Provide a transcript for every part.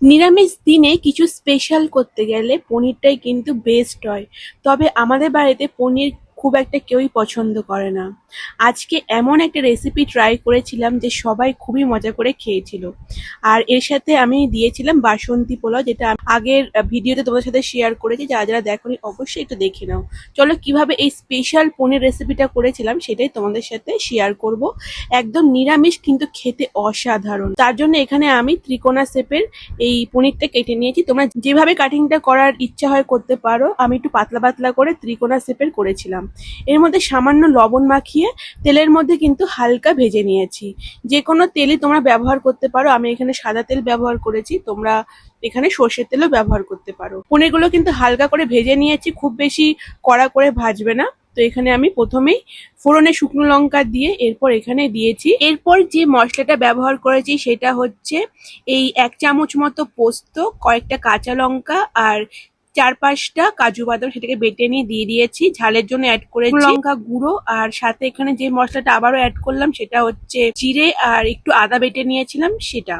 নিরামিষ দিনে কিছু স্পেশাল করতে গেলে পনিরটাই কিন্তু বেস্ট হয়। তবে আমাদের বাড়িতে পনির খুব একটা কেউই পছন্দ করে না। আজকে এমন একটা রেসিপি ট্রাই করেছিলাম যে সবাই খুবই মজা করে খেয়েছিল। আর এর সাথে আমি দিয়েছিলাম বাসন্তী পোলাও, যেটা আমি আগের ভিডিওতে তোমাদের সাথে শেয়ার করেছি। যারা যারা দেখোনি অবশ্যই একটু দেখে নাও। চলো কিভাবে এই স্পেশাল পনির রেসিপিটা করেছিলাম সেটাই তোমাদের সাথে শেয়ার করব। একদম নিরামিষ কিন্তু খেতে অসাধারণ। তার জন্য এখানে আমি ত্রিকোণা শেপের এই পনিরটা কেটে নিয়েছি। তোমরা যেভাবে কাটিংটা করার ইচ্ছা হয় করতে পারো। আমি একটু পাতলা পাতলা করে ত্রিকোণা শেপের করেছিলাম। এর মধ্যে সামান্য লবণ মাখিয়ে তেলের মধ্যে কিন্তু হালকা ভেজে নিয়েছি। যে কোনো তেলই তোমরা ব্যবহার করতে পারো। আমি এখানে সাদা তেল ব্যবহার করেছি, তোমরা এখানে সর্ষের তেলও ব্যবহার করতে পারো। পনিরগুলো কিন্তু হালকা করে ভেজে নিয়েছি, খুব বেশি কড়া করে ভাজবে না। তো এখানে আমি প্রথমেই ফোড়নে শুকনো লঙ্কা দিয়ে এরপর এখানে দিয়েছি। এরপর যে মশলাটা ব্যবহার করেছি সেটা হচ্ছে এই 1 চামচ মতো পোস্ত, কয়েকটা কাঁচা লঙ্কা আর 4-5টা কাজু বাদাম, সেটাকে বেটে নিয়ে দিয়ে দিয়েছি। ঝালের জন্য অ্যাড করেছি লঙ্কা গুঁড়ো, আর সাথে এখানে যে মশলাটা আবারও অ্যাড করলাম সেটা হচ্ছে জিরে আর একটু আদা বেটে নিয়েছিলাম সেটা।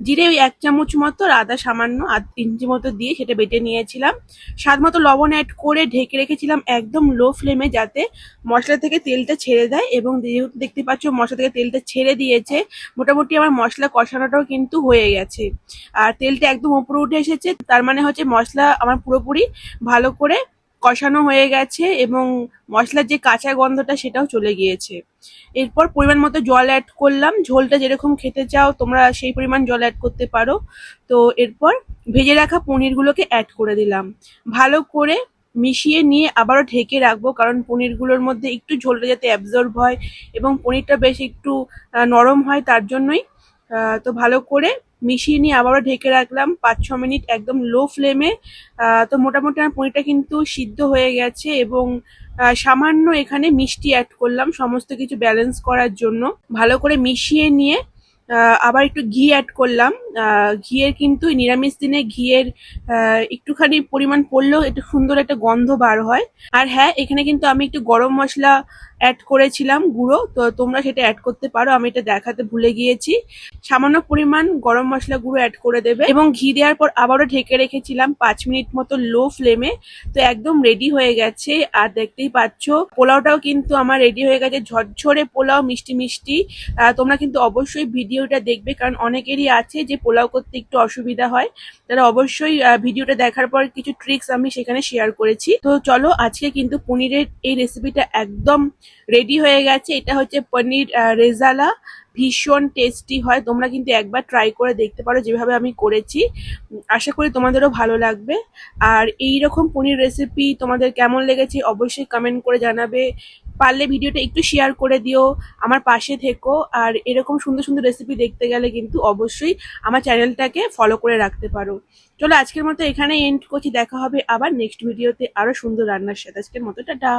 জিরে ওই 1 চামচ মতো আর আদা সামান্য 1/2 ইঞ্চি মতো দিয়ে সেটা বেটে নিয়েছিলাম। স্বাদ মতো লবণ অ্যাড করে ঢেকে রেখেছিলাম একদম লো ফ্লেমে, যাতে মশলা থেকে তেলটা ছেড়ে দেয়। এবং যেহেতু দেখতে পাচ্ছ মশলা থেকে তেলটা ছেড়ে দিয়েছে, মোটামুটি আমার মশলা কষানোটাও কিন্তু হয়ে গেছে। আর তেলটা একদম উপরে উঠে এসেছে, তার মানে হচ্ছে মশলা আমার পুরোপুরি ভালো করে কষানো হয়ে গেছে এবং মশলার যে কাঁচা গন্ধটা সেটাও চলে গিয়েছে। এরপর পরিমাণ মতো জল অ্যাড করলাম। ঝোলটা যেরকম খেতে চাও তোমরা সেই পরিমাণ জল অ্যাড করতে পারো। তো এরপর ভেজে রাখা পনিরগুলোকে অ্যাড করে দিলাম। ভালো করে মিশিয়ে নিয়ে আবারও ঢেকে রাখবো, কারণ পনিরগুলোর মধ্যে একটু ঝোলটা যাতে অ্যাবজর্ব হয় এবং পনিরটা বেশ একটু নরম হয়, তার জন্যই। তো ভালো করে মিশিয়ে নিয়ে আবারও ঢেকে রাখলাম 5-6 মিনিট একদম লো ফ্লেমে। তো মোটামুটি আমার পনিরটা কিন্তু সিদ্ধ হয়ে গেছে এবং সামান্য এখানে মিষ্টি অ্যাড করলাম সমস্ত কিছু ব্যালেন্স করার জন্য। ভালো করে মিশিয়ে নিয়ে আবার একটু ঘি অ্যাড করলাম। ঘিয়ের কিন্তু নিরামিষ দিনে ঘিয়ের একটুখানি পরিমাণ পড়লেও একটু সুন্দর একটা গন্ধ বার হয়। আর হ্যাঁ, এখানে কিন্তু আমি একটু গরম মশলা অ্যাড করেছিলাম গুঁড়ো, তো তোমরা সেটা অ্যাড করতে পারো, আমি এটা দেখাতে ভুলে গিয়েছি। সামান্য পরিমাণ গরম মশলা গুঁড়ো অ্যাড করে দেবে এবং ঘি দেওয়ার পর আবারও ঢেকে রেখেছিলাম 5 মিনিট মতো লো ফ্লেমে। তো একদম রেডি হয়ে গেছে। আর দেখতেই পাচ্ছ পোলাওটাও কিন্তু আমার রেডি হয়ে গেছে, ঝরঝরে পোলাও, মিষ্টি মিষ্টি। তোমরা কিন্তু অবশ্যই ভিডিওটা দেখবে, কারণ অনেকেরই আছে যে পোলাও করতে একটু অসুবিধা হয়। তারা অবশ্যই ভিডিওটা দেখার পর কিছু ট্রিক্স আমি সেখানে শেয়ার করেছি। তো চলো, আজকে কিন্তু পনিরের এই রেসিপিটা একদম রেডি হয়ে গেছে। এটা হচ্ছে পনির রেজালা, ভীষণ টেস্টি হয়। তোমরা কিন্তু একবার ট্রাই করে দেখতে পারো যেভাবে আমি করেছি। আশা করি তোমাদেরও ভালো লাগবে। আর এই রকম পনির রেসিপি তোমাদের কেমন লেগেছে অবশ্যই কমেন্ট করে জানাবে। পারলে ভিডিওটা একটু শেয়ার করে দিও, আমার পাশে থেকো। আর এরকম সুন্দর সুন্দর রেসিপি দেখতে গেলে কিন্তু অবশ্যই আমার চ্যানেলটাকে ফলো করে রাখতে পারো। চলো আজকের মতো এখানে এন্ড করছি, দেখা হবে আবার নেক্সট ভিডিওতে আরো সুন্দর রান্নার সাথে। আজকের মতো টাটা।